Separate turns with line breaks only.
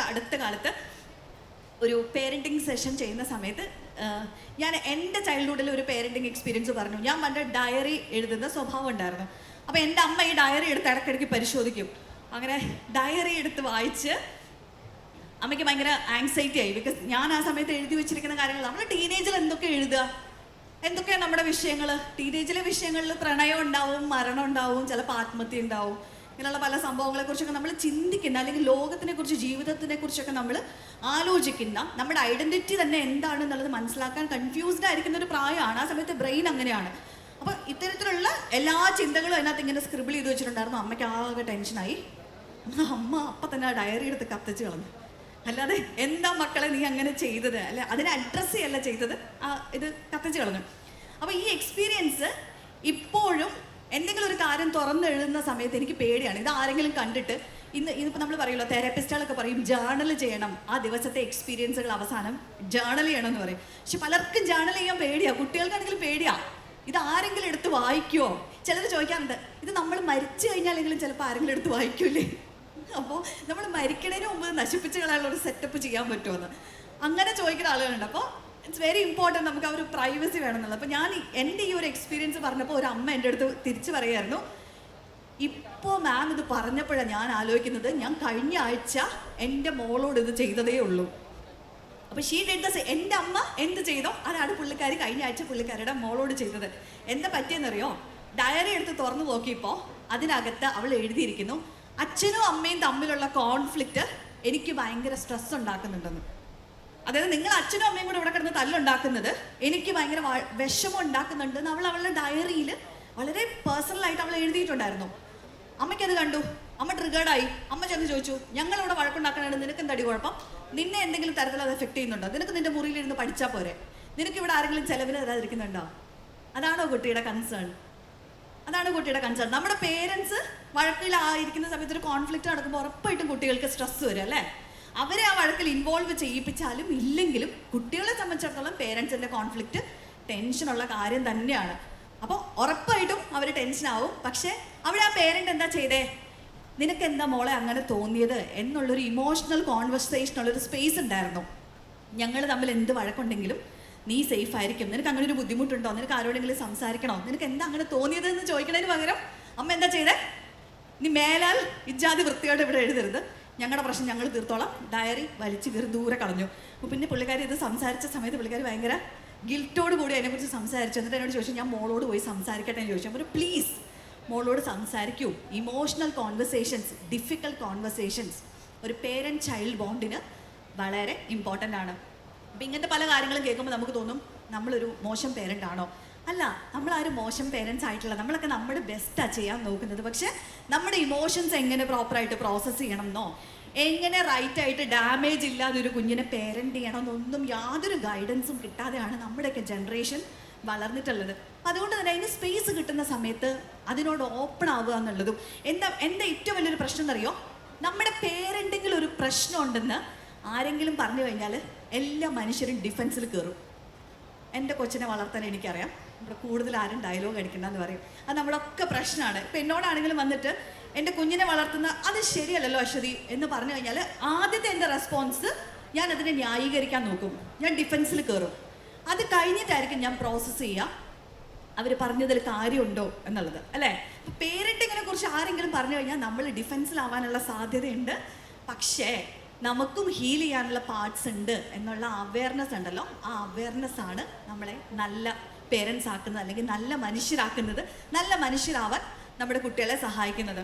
അടുത്ത കാലത്ത് ഒരു പേരൻറ്റിങ് സെഷൻ ചെയ്യുന്ന സമയത്ത് ഞാൻ എൻ്റെ ചൈൽഡ്ഹുഡിൽ ഒരു പേരൻറ്റിങ് എക്സ്പീരിയൻസ് പറഞ്ഞു. ഞാൻ പണ്ട് ഡയറി എഴുതുന്ന സ്വഭാവം ഉണ്ടായിരുന്നു. അപ്പോൾ എൻ്റെ അമ്മ ഈ ഡയറി എടുത്ത് ഇടയ്ക്കിടയ്ക്ക് പരിശോധിക്കും. അങ്ങനെ ഡയറി എടുത്ത് വായിച്ച് അമ്മയ്ക്ക് ഭയങ്കര ആങ്സൈറ്റി ആയി. ബിക്കോസ് ഞാൻ ആ സമയത്ത് എഴുതി വെച്ചിരിക്കുന്ന കാര്യങ്ങൾ, നമ്മൾ ടീനേജിൽ എന്തൊക്കെ എഴുതുക, എന്തൊക്കെയാണ് നമ്മുടെ വിഷയങ്ങൾ. ടീനേജിലെ വിഷയങ്ങളിൽ പ്രണയം ഉണ്ടാവും, മരണം ഉണ്ടാവും, ചിലപ്പോൾ ആത്മഹത്യ ഉണ്ടാവും. ഇങ്ങനെയുള്ള പല സംഭവങ്ങളെക്കുറിച്ചൊക്കെ നമ്മൾ ചിന്തിക്കുന്ന, അല്ലെങ്കിൽ ലോകത്തിനെ കുറിച്ച്, ജീവിതത്തിനെ കുറിച്ചൊക്കെ നമ്മൾ ആലോചിക്കുന്ന, നമ്മുടെ ഐഡൻറ്റിറ്റി തന്നെ എന്താണെന്നുള്ളത് മനസ്സിലാക്കാൻ കൺഫ്യൂസ്ഡ് ആയിരിക്കുന്ന ഒരു പ്രായമാണ്. ആ സമയത്ത് ബ്രെയിൻ അങ്ങനെയാണ്. അപ്പോൾ ഇത്തരത്തിലുള്ള എല്ലാ ചിന്തകളും അതിനകത്ത് ഇങ്ങനെ സ്ക്രിബിൾ ചെയ്ത് വെച്ചിട്ടുണ്ടായിരുന്നു. അമ്മയ്ക്ക് ആകെ ടെൻഷനായി. അമ്മ അപ്പം തന്നെ ആ ഡയറി എടുത്ത് കത്തിച്ച് കളഞ്ഞു. അല്ലാതെ എന്താ മക്കളെ നീ അങ്ങനെ ചെയ്തത്, അല്ലെ അതിനെ അഡ്രസ്സ് ചെയ്യല്ല ചെയ്തത്, ഇത് കത്തിച്ച് കളഞ്ഞു. അപ്പോൾ ഈ എക്സ്പീരിയൻസ് ഇപ്പോഴും എന്തെങ്കിലും ഒരു കാര്യം തുറന്നെഴുതുന്ന സമയത്ത് എനിക്ക് പേടിയാണ്. ഇത് ആരെങ്കിലും കണ്ടിട്ട് ഇന്നിപ്പോൾ നമ്മൾ പറയുമല്ലോ, തെറാപ്പിസ്റ്റുകളൊക്കെ പറയും ജേർണൽ ചെയ്യണം, ആ ദിവസത്തെ എക്സ്പീരിയൻസുകൾ അവസാനം ജേർണൽ ചെയ്യണം എന്ന് പറയും. പക്ഷെ പലർക്കും ജേർണൽ ചെയ്യാൻ പേടിയാണ്. കുട്ടികൾക്കാണെങ്കിലും പേടിയാണ്. ഇത് ആരെങ്കിലും എടുത്ത് വായിക്കുമോ? ചിലർ ചോദിക്കാറുണ്ട്, ഇത് നമ്മൾ മരിച്ചു കഴിഞ്ഞാലെങ്കിലും ചിലപ്പോൾ ആരെങ്കിലും എടുത്ത് വായിക്കൂലേ? അപ്പോൾ നമ്മൾ മരിക്കണതിന് മുമ്പ് നശിപ്പിച്ച് കളയാനുള്ള ഒരു സെറ്റപ്പ് ചെയ്യാൻ പറ്റുമെന്ന് അങ്ങനെ ചോദിക്കുന്ന ആളുകളുണ്ട്. അപ്പോൾ ഇറ്റ്സ് വെരി ഇമ്പോർട്ടൻറ്റ്, നമുക്ക് ആ ഒരു പ്രൈവസി വേണമെന്നുള്ളത്. അപ്പോൾ ഞാൻ എൻ്റെ ഈ ഒരു എക്സ്പീരിയൻസ് പറഞ്ഞപ്പോൾ ഒരു അമ്മ എൻ്റെ അടുത്ത് തിരിച്ച് പറയുമായിരുന്നു, ഇപ്പോൾ മാം ഇത് പറഞ്ഞപ്പോഴാണ് ഞാൻ ആലോചിക്കുന്നത്, ഞാൻ കഴിഞ്ഞ ആഴ്ച എൻ്റെ മോളോട് ഇത് ചെയ്തതേ ഉള്ളൂ. അപ്പോൾ ഷീ ഡിഡ് ദ എൻ്റെ അമ്മ എന്ത് ചെയ്തോ അതാണ് പുള്ളിക്കാരി കഴിഞ്ഞ ആഴ്ച പുള്ളിക്കാരുടെ മോളോട് ചെയ്തത്. എന്താ പറ്റിയെന്നറിയോ? ഡയറി എടുത്ത് തുറന്നു നോക്കിയപ്പോൾ അതിനകത്ത് അവൾ എഴുതിയിരിക്കുന്നു, അച്ഛനും അമ്മയും തമ്മിലുള്ള കോൺഫ്ലിക്റ്റ് എനിക്ക് ഭയങ്കര സ്ട്രെസ് ഉണ്ടാക്കുന്നുണ്ടെന്ന്. അതായത് നിങ്ങൾ അച്ഛനും അമ്മയും കൂടെ ഇവിടെ കിടന്ന് തല്ലുണ്ടാക്കുന്നത് എനിക്ക് ഭയങ്കര വിഷമം ഉണ്ടാക്കുന്നുണ്ടെന്ന് അവളുടെ ഡയറിയിൽ വളരെ പേഴ്സണലായിട്ട് അവൾ എഴുതിയിട്ടുണ്ടായിരുന്നു. അമ്മയ്ക്കത് കണ്ടു, അമ്മ ട്രിഗേർഡായി. അമ്മ ചെന്ന് ചോദിച്ചു, ഞങ്ങളിവിടെ വഴക്കുണ്ടാക്കണതാണ്, നിനക്ക് എന്തടി കുഴപ്പം? നിന്നെ എന്തെങ്കിലും തരത്തിൽ അത് എഫക്ട് ചെയ്യുന്നുണ്ടോ? നിനക്ക് നിന്റെ മുറിയിലിരുന്ന് പഠിച്ചാൽ പോരെ? നിനക്ക് ഇവിടെ ആരെങ്കിലും ചിലവിന് തരാതിരിക്കുന്നുണ്ടോ? അതാണോ കുട്ടിയുടെ കൺസേൺ? അതാണ് കുട്ടിയുടെ കൺസേൺ. നമ്മുടെ പേരൻസ് വഴക്കിലായിരിക്കുന്ന സമയത്ത് ഒരു കോൺഫ്ലിക്റ്റ് നടക്കുമ്പോൾ ഉറപ്പായിട്ടും കുട്ടികൾക്ക് സ്ട്രെസ് വരും, അല്ലേ? അവരെ ആ വഴക്കിൽ ഇൻവോൾവ് ചെയ്യിപ്പിച്ചാലും ഇല്ലെങ്കിലും കുട്ടികളെ സംബന്ധിച്ചിടത്തോളം പേരൻസിൻ്റെ കോൺഫ്ലിക്റ്റ് ടെൻഷനുള്ള കാര്യം തന്നെയാണ്. അപ്പോൾ ഉറപ്പായിട്ടും അവർ ടെൻഷനാവും. പക്ഷേ അവിടെ ആ പേരൻ്റ് എന്താ ചെയ്തേ? നിനക്ക് എന്താ മോളെ അങ്ങനെ തോന്നിയത് എന്നുള്ളൊരു ഇമോഷണൽ കോൺവെർസേഷനുള്ളൊരു സ്പേസ് ഉണ്ടായിരുന്നു. ഞങ്ങൾ തമ്മിൽ എന്ത് വഴക്കുണ്ടെങ്കിലും നീ സേഫ് ആയിരിക്കും, നിനക്ക് അങ്ങനെ ഒരു ബുദ്ധിമുട്ടുണ്ടോ, നിനക്ക് ആരോടെങ്കിലും സംസാരിക്കണോ, നിനക്ക് എന്താ അങ്ങനെ തോന്നിയത് എന്ന് ചോദിക്കണതിന് പകരം അമ്മ എന്താ ചെയ്തേ? നീ മേലാൽ ഇജാതി വൃത്തിയോടെ ഇവിടെ എഴുതരുത്, ഞങ്ങളുടെ പ്രശ്നം ഞങ്ങൾ തീർത്തോളാം. ഡയറി വലിച്ചു കയറി ദൂരെ കളഞ്ഞു. അപ്പോൾ പിന്നെ പുള്ളിക്കാരി ഇത് സംസാരിച്ച സമയത്ത് പുള്ളിക്കാരി ഭയങ്കര ഗിൽറ്റോട് കൂടി അതിനെക്കുറിച്ച് സംസാരിച്ചു. എന്നിട്ട് എന്നോട് ചോദിച്ചു, ഞാൻ മോളോട് പോയി സംസാരിക്കട്ടെ എന്ന് ചോദിച്ചു. അപ്പോൾ പ്ലീസ് മോളോട് സംസാരിക്കൂ. ഇമോഷണൽ കോൺവെർസേഷൻസ്, ഡിഫിക്കൽട്ട് കോൺവെർസേഷൻസ് ഒരു പേരൻറ്റ് ചൈൽഡ് ബോണ്ടിന് വളരെ ഇമ്പോർട്ടൻ്റ് ആണ്. അപ്പം ഇങ്ങനത്തെ പല കാര്യങ്ങളും കേൾക്കുമ്പോൾ നമുക്ക് തോന്നും നമ്മളൊരു മോശം പേരൻ്റ് ആണോ? അല്ല, നമ്മളാരും മോശം പേരൻസ് ആയിട്ടില്ല. നമ്മളൊക്കെ നമ്മുടെ ബെസ്റ്റാണ് ചെയ്യാൻ നോക്കുന്നത്. പക്ഷേ നമ്മുടെ ഇമോഷൻസ് എങ്ങനെ പ്രോപ്പറായിട്ട് പ്രോസസ്സ് ചെയ്യണം എന്നോ, എങ്ങനെ റൈറ്റായിട്ട് ഡാമേജ് ഇല്ലാതെ ഒരു കുഞ്ഞിനെ പേരൻ്റ് ചെയ്യണമെന്നൊന്നും യാതൊരു ഗൈഡൻസും കിട്ടാതെയാണ് നമ്മുടെയൊക്കെ ജനറേഷൻ വളർന്നിട്ടുള്ളത്. അതുകൊണ്ട് തന്നെ അതിന് സ്പേസ് കിട്ടുന്ന സമയത്ത് അതിനോട് ഓപ്പൺ ആവുക എന്നുള്ളതും എൻ്റെ ഏറ്റവും വലിയൊരു പ്രശ്നം എന്നറിയോ? നമ്മുടെ പേരൻറ്റിങ്ങിൽ ഒരു പ്രശ്നമുണ്ടെന്ന് ആരെങ്കിലും പറഞ്ഞു കഴിഞ്ഞാൽ എല്ലാ മനുഷ്യരും ഡിഫൻസിൽ കയറും. എൻ്റെ കൊച്ചിനെ വളർത്താൻ എനിക്കറിയാം, ഇവിടെ കൂടുതൽ ആരും ഡയലോഗ് അടിക്കണ്ടെന്ന് പറയും. അത് നമ്മളൊക്കെ പ്രശ്നമാണ്. ഇപ്പം എന്നോടാണെങ്കിലും വന്നിട്ട് എൻ്റെ കുഞ്ഞിനെ വളർത്തുന്ന അത് ശരിയല്ലല്ലോ അശ്വതി എന്ന് പറഞ്ഞു കഴിഞ്ഞാൽ ആദ്യത്തെ എൻ്റെ റെസ്പോൺസ് ഞാൻ അതിനെ ന്യായീകരിക്കാൻ നോക്കും, ഞാൻ ഡിഫൻസിൽ കയറും. അത് കഴിഞ്ഞിട്ടായിരിക്കും ഞാൻ പ്രോസസ്സ് ചെയ്യുക അവർ പറഞ്ഞതിൽ കാര്യമുണ്ടോ എന്നുള്ളത്, അല്ലേ? ഇപ്പം പേരൻറ്റിങ്ങിനെ കുറിച്ച് ആരെങ്കിലും പറഞ്ഞു കഴിഞ്ഞാൽ നമ്മൾ ഡിഫൻസിലാവാനുള്ള സാധ്യതയുണ്ട്. പക്ഷേ നമുക്കും ഹീൽ ചെയ്യാനുള്ള പാർട്സ് ഉണ്ട് എന്നുള്ള അവയർനെസ് ഉണ്ടല്ലോ, ആ അവയർനെസ്സാണ് നമ്മളെ നല്ല പേരൻസ് ആക്കുന്നത്, അല്ലെങ്കിൽ നല്ല മനുഷ്യരാക്കുന്നത്, നല്ല മനുഷ്യരാവാൻ നമ്മുടെ കുട്ടികളെ സഹായിക്കുന്നത്.